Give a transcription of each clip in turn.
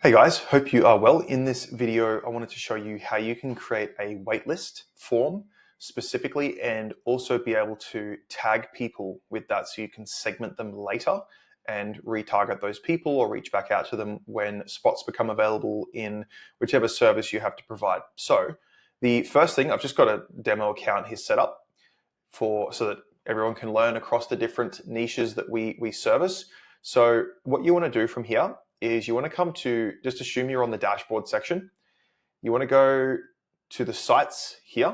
Hey guys, hope you are well. In this video, I wanted to show you how you can create a waitlist form specifically and also be able to tag people with that so you can segment them later and retarget those people or reach back out to them when spots become available in whichever service you have to provide. So the first thing, I've just got a demo account here set up so that everyone can learn across the different niches that we service. So what you want to do from here is you want to come to, just assume you're on the dashboard section. You want to go to the sites here.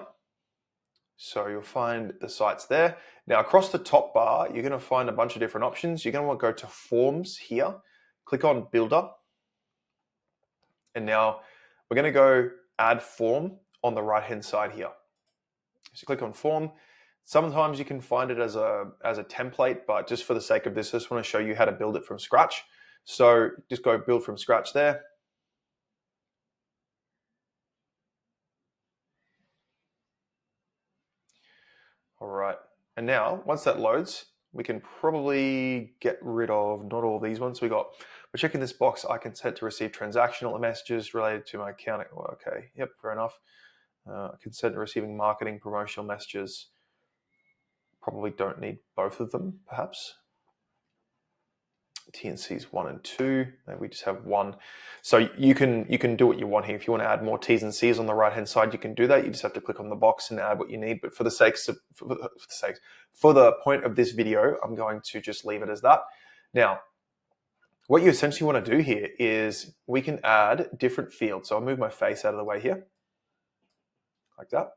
So you'll find the sites there. Now across the top bar, you're going to find a bunch of different options. You're going to want to go to forms here, click on builder. And now we're going to go add form on the right-hand side here. So click on form. Sometimes you can find it as a template, but just for the sake of this, I just want to show you how to build it from scratch. So just go build from scratch there. All right, and now once that loads, we can probably get rid of not all these ones. We're checking this box. I consent to receive transactional messages related to my account. Oh, okay, yep, fair enough. Consent to receiving marketing promotional messages. Probably don't need both of them, perhaps. TNCs 1 and 2, maybe we just have 1. So you can do what you want here. If you want to add more T's and C's on the right hand side, you can do that. You just have to click on the box and add what you need. But for the point of this video, I'm going to just leave it as that. Now, what you essentially want to do here is we can add different fields. So I'll move my face out of the way here, like that.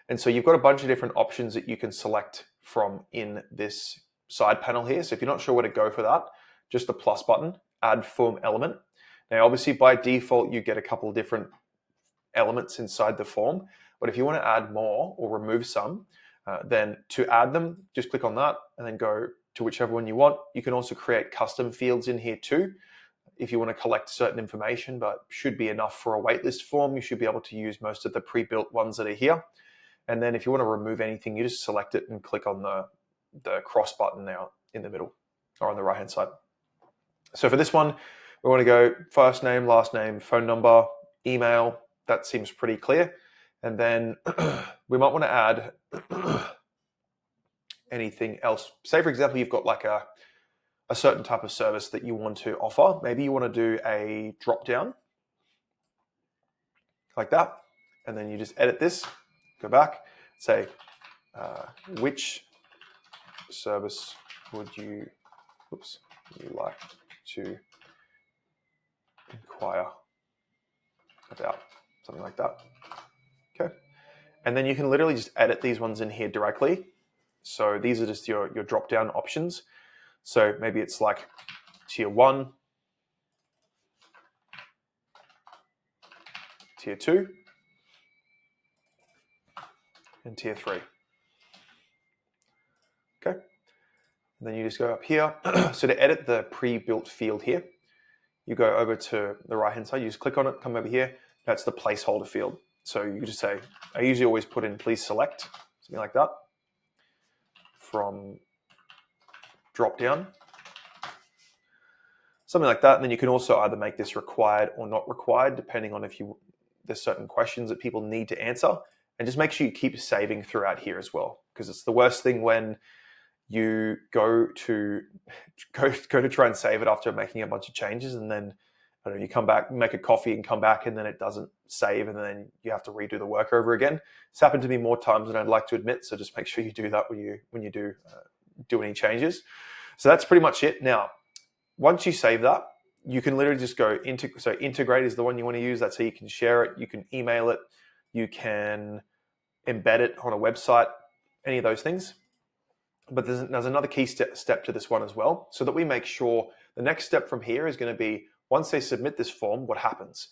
And so you've got a bunch of different options that you can select from in this side panel here. So if you're not sure where to go for that, just the plus button, add form element. Now, obviously by default, you get a couple of different elements inside the form, but if you want to add more or remove some, then to add them, just click on that and then go to whichever one you want. You can also create custom fields in here too, if you want to collect certain information, but should be enough for a waitlist form. You should be able to use most of the pre-built ones that are here. And then if you want to remove anything, you just select it and click on the cross button now in the middle or on the right hand side. So for this one, we want to go first name, last name, phone number, email. That seems pretty clear. And then we might want to add anything else. Say for example, you've got like a certain type of service that you want to offer. Maybe you want to do a drop down like that. And then you just edit this, go back, say which service would you like to inquire about, something like that. Okay, and then you can literally just edit these ones in here directly. So these are just your drop down options. So maybe it's like tier 1, tier 2, and tier 3. Okay, and then you just go up here. So to edit the pre-built field here, you go over to the right hand side, you just click on it, come over here. That's the placeholder field. So you just say, I usually always put in please select, something like that, from drop down, something like that. And then you can also either make this required or not required, depending on if there's certain questions that people need to answer. And just make sure you keep saving throughout here as well, because it's the worst thing when you go to try and save it after making a bunch of changes, and then I don't know, you come back, make a coffee and come back, and then it doesn't save, and then you have to redo the work over again. It's happened to me more times than I'd like to admit, so just make sure you do that when you do any changes. So that's pretty much it. Now, once you save that, you can literally just go so integrate is the one you want to use. That's how you can share it. You can email it. You can embed it on a website, any of those things. But there's another key step to this one as well, so that we make sure the next step from here is going to be, once they submit this form, what happens?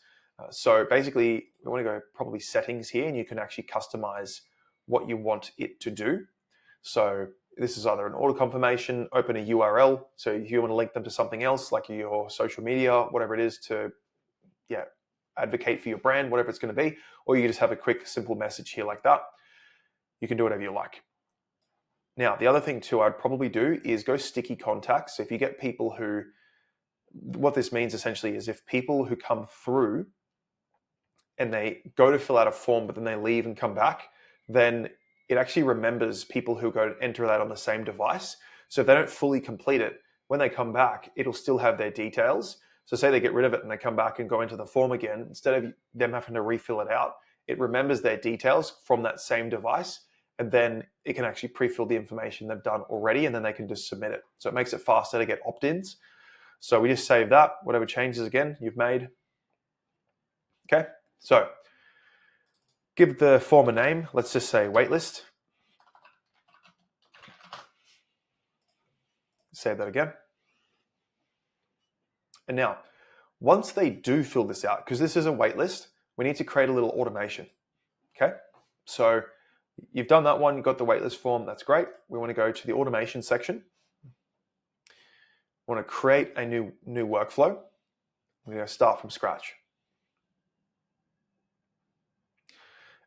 So basically, we want to go probably settings here, and you can actually customize what you want it to do. So this is either an order confirmation, open a URL. So if you want to link them to something else, like your social media, whatever it is, to advocate for your brand, whatever it's going to be, or you can just have a quick, simple message here like that. You can do whatever you like. Now, the other thing too I'd probably do is go sticky contacts. So if you get people who what this means essentially is if people who come through and they go to fill out a form, but then they leave and come back, then it actually remembers people who go to enter that on the same device. So if they don't fully complete it, when they come back, it'll still have their details. So say they get rid of it and they come back and go into the form again, instead of them having to refill it out, it remembers their details from that same device, and then it can actually pre-fill the information they've done already, and then they can just submit it. So it makes it faster to get opt-ins. So we just save that, whatever changes again you've made. Okay, so give the form a name. Let's just say waitlist. Save that again. And now, once they do fill this out, because this is a waitlist, we need to create a little automation. Okay, so you've done that one, you've got the waitlist form, that's great. We want to go to the automation section. We want to create a new workflow. We're going to start from scratch.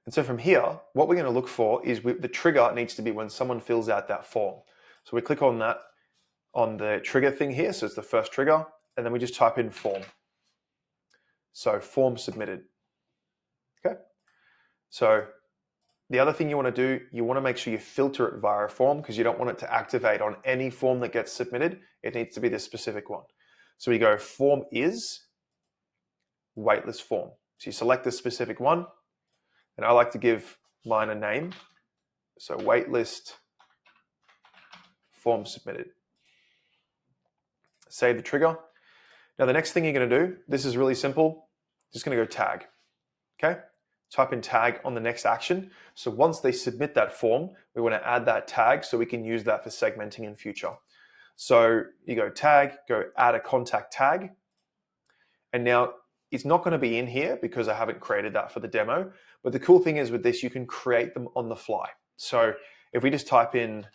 And so from here, what we're going to look for is the trigger needs to be when someone fills out that form. So we click on that, on the trigger thing here. So it's the first trigger, and then we just type in form. So form submitted. Okay. So the other thing you want to do, you want to make sure you filter it via a form, because you don't want it to activate on any form that gets submitted. It needs to be this specific one. So we go form is waitlist form. So you select this specific one, and I like to give mine a name. So waitlist form submitted. Save the trigger. Now the next thing you're going to do, this is really simple. Just going to go tag. Okay. Type in tag on the next action. So once they submit that form, we want to add that tag so we can use that for segmenting in future. So you go tag, go add a contact tag. And now it's not going to be in here because I haven't created that for the demo. But the cool thing is with this, you can create them on the fly. So if we just type in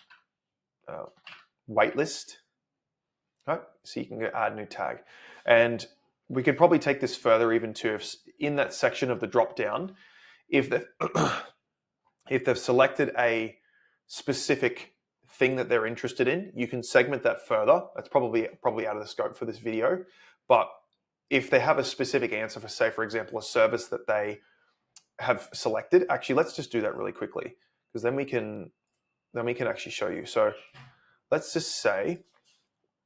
waitlist, right? So you can go add new tag. And we could probably take this further even to if in that section of the drop down, if they've selected a specific thing that they're interested in, you can segment that further. That's probably out of the scope for this video. But if they have a specific answer for, say, for example, a service that they have selected, actually, let's just do that really quickly, because then we can actually show you. So let's just say,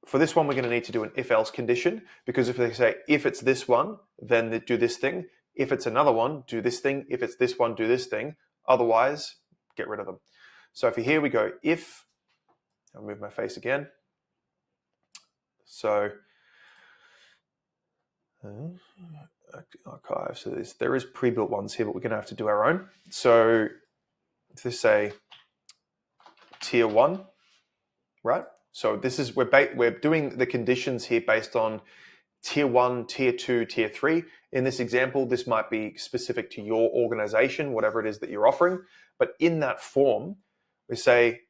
for this one, we're going to need to do an if-else condition, because if they say, if it's this one, then they do this thing. If it's another one, do this thing. If it's this one, do this thing. Otherwise, get rid of them. So for here we go, if, I'll move my face again. So archive, so there is pre-built ones here, but we're going to have to do our own. So if they say tier 1, right? So this is, we're doing the conditions here based on tier 1, tier 2, tier 3. In this example, this might be specific to your organization, whatever it is that you're offering. But in that form, we say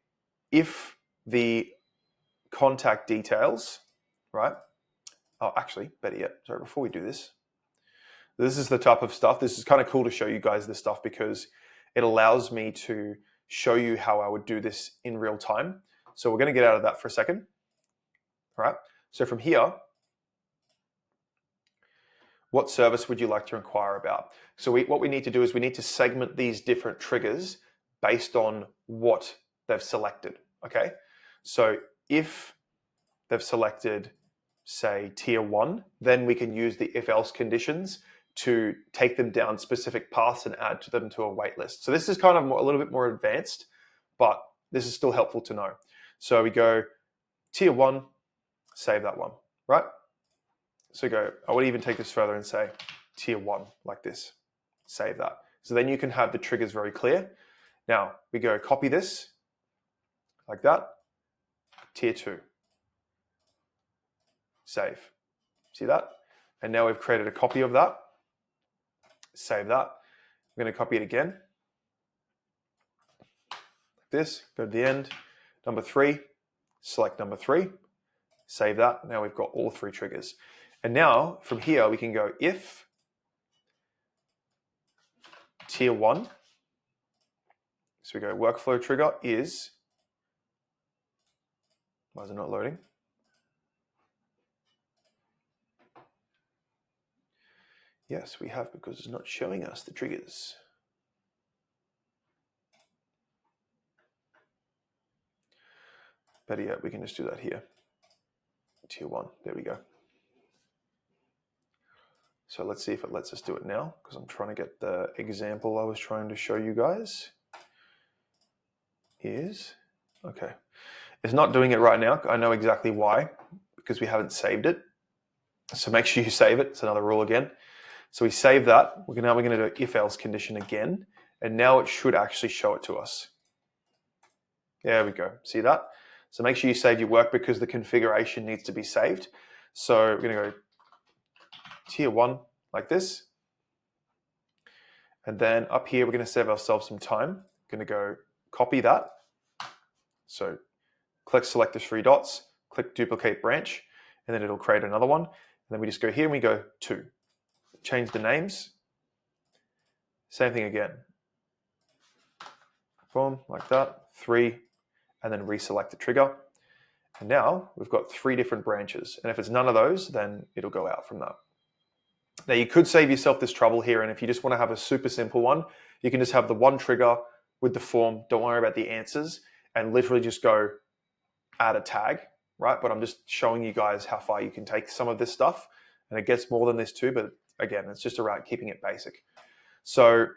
if the contact details, right? Oh, actually, better yet, sorry, before we do this, this is the type of stuff. This is kind of cool to show you guys this stuff because it allows me to show you how I would do this in real time. So we're going to get out of that for a second. All right. So from here, what service would you like to inquire about? So what we need to do is we need to segment these different triggers based on what they've selected. Okay. So if they've selected, say, tier 1, then we can use the if-else conditions to take them down specific paths and add to them to a waitlist. So this is kind of a little bit more advanced, but this is still helpful to know. So we go tier 1, save that one, right? So go, I would even take this further and say tier 1 like this, save that. So then you can have the triggers very clear. Now we go copy this like that, tier 2, save. See that? And now we've created a copy of that, save that. I'm going to copy it again. Like this, go to the end. Number 3, select number 3, save that. Now we've got all 3 triggers. And now from here, we can go if tier 1. So we go workflow trigger is, why is it not loading? Yes, we have, because it's not showing us the triggers. Better yet, we can just do that here. Tier 1, there we go. So let's see if it lets us do it now, because I'm trying to get the example I was trying to show you guys. Okay. It's not doing it right now. I know exactly why, because we haven't saved it. So make sure you save it. It's another rule again. So we save that. Now we're going to do if-else condition again. And now it should actually show it to us. There we go. See that? So make sure you save your work, because the configuration needs to be saved. So we're going to go tier 1 like this. And then up here, we're going to save ourselves some time. Going to go copy that. So click select the 3 dots, click duplicate branch, and then it'll create another one. And then we just go here and we go 2. Change the names. Same thing again. Boom, like that. 3, and then reselect the trigger. And now we've got 3 different branches. And if it's none of those, then it'll go out from that. Now you could save yourself this trouble here, and if you just want to have a super simple one, you can just have the one trigger with the form. Don't worry about the answers, and literally just go add a tag, right? But I'm just showing you guys how far you can take some of this stuff, and it gets more than this too, but again, it's just around keeping it basic. So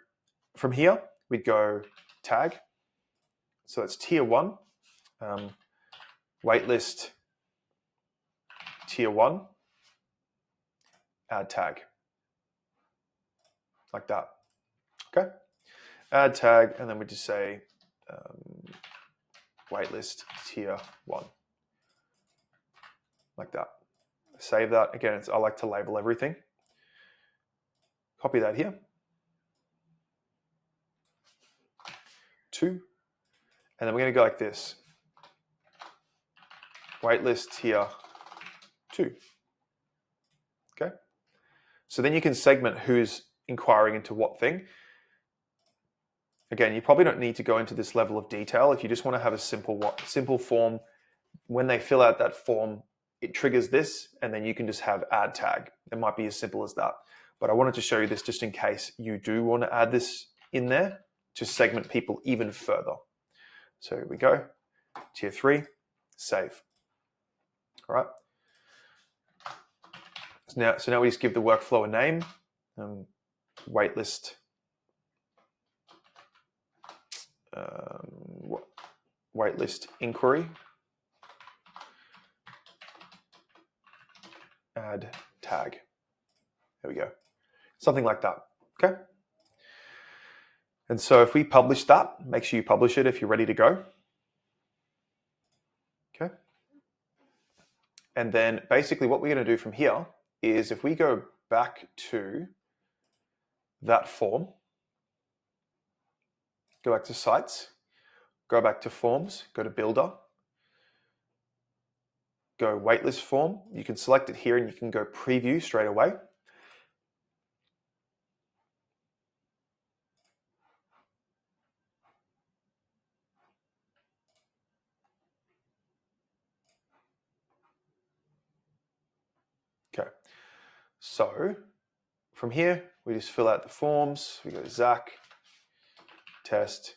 from here, we'd go tag. So it's tier 1, waitlist, tier 1, add tag. Like that. Okay. Add tag, and then we just say waitlist tier 1. Like that. Save that. Again, I like to label everything. Copy that here. 2. And then we're going to go like this. Waitlist tier 2. Okay. So then you can segment who's inquiring into what thing. Again, you probably don't need to go into this level of detail. If you just want to have a simple form, when they fill out that form, it triggers this, and then you can just have add tag. It might be as simple as that. But I wanted to show you this just in case you do want to add this in there to segment people even further. So here we go. Tier 3, save. All right. So now we just give the workflow a name. Waitlist. Waitlist inquiry. Add tag. There we go. Something like that. Okay. And so if we publish that, make sure you publish it if you're ready to go. Okay. And then basically what we're going to do from here is if we go back to that form, go back to sites, go back to forms, go to builder, go waitlist form. You can select it here and you can go preview straight away. Okay, so from here, we just fill out the forms. We go Zach, test,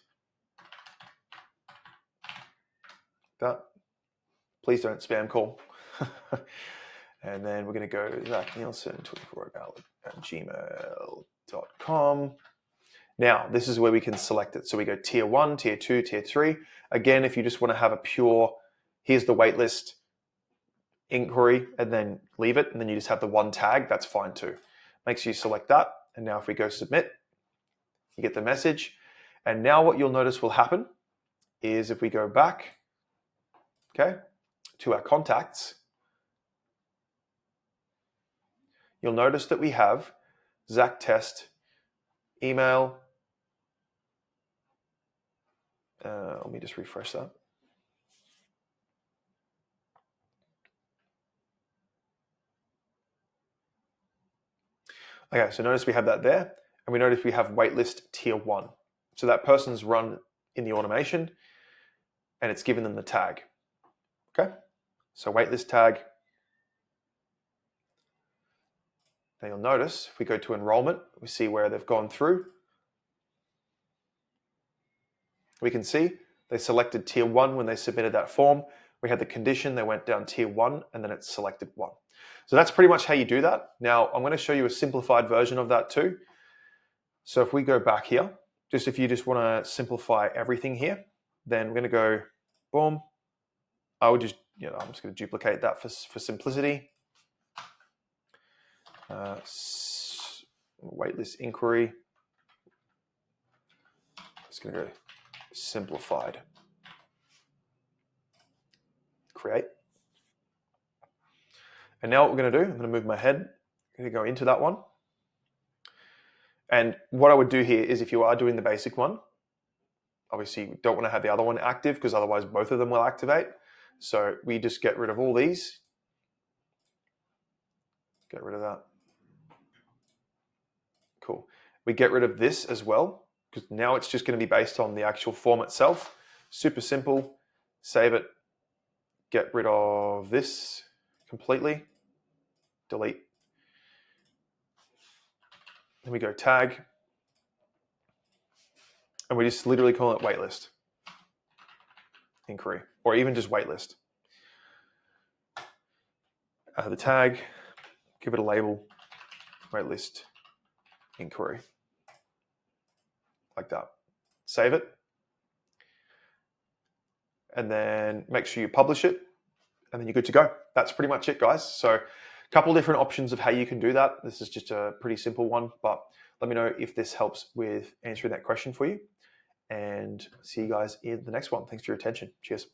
that. Please don't spam call. And then we're going to go Zach Nielsen, 24@gmail.com. Now, this is where we can select it. So we go tier 1, tier 2, tier 3. Again, if you just want to have a pure, here's the waitlist inquiry, and then leave it, and then you just have the one tag, that's fine too. Make sure you select that. And now if we go submit, you get the message. And now what you'll notice will happen is if we go back, okay, to our contacts, you'll notice that we have Zach test, email. Let me just refresh that. Okay, so notice we have that there, and we notice we have waitlist tier 1. So that person's run in the automation, and it's given them the tag. Okay, so waitlist tag. Now you'll notice if we go to enrollment, we see where they've gone through. We can see they selected tier 1 when they submitted that form. We had the condition, they went down tier 1, and then it selected 1. So that's pretty much how you do that. Now I'm going to show you a simplified version of that too. So if we go back here, just if you just want to simplify everything here, then we're going to go, boom. I would just, I'm just going to duplicate that for simplicity. Waitlist inquiry. It's going to go simplified. Create. And now what we're going to do, I'm going to move my head. I'm going to go into that one. And what I would do here is if you are doing the basic one, obviously you don't want to have the other one active because otherwise both of them will activate. So we just get rid of all these. Get rid of that. Cool. We get rid of this as well because now it's just going to be based on the actual form itself. Super simple. Save it. Get rid of this completely. Delete. Then we go tag. And we just literally call it waitlist inquiry, or even just waitlist. The tag, give it a label, waitlist inquiry, like that. Save it. And then make sure you publish it, and then you're good to go. That's pretty much it, guys. So a couple different options of how you can do that. This is just a pretty simple one, but let me know if this helps with answering that question for you. And see you guys in the next one. Thanks for your attention. Cheers.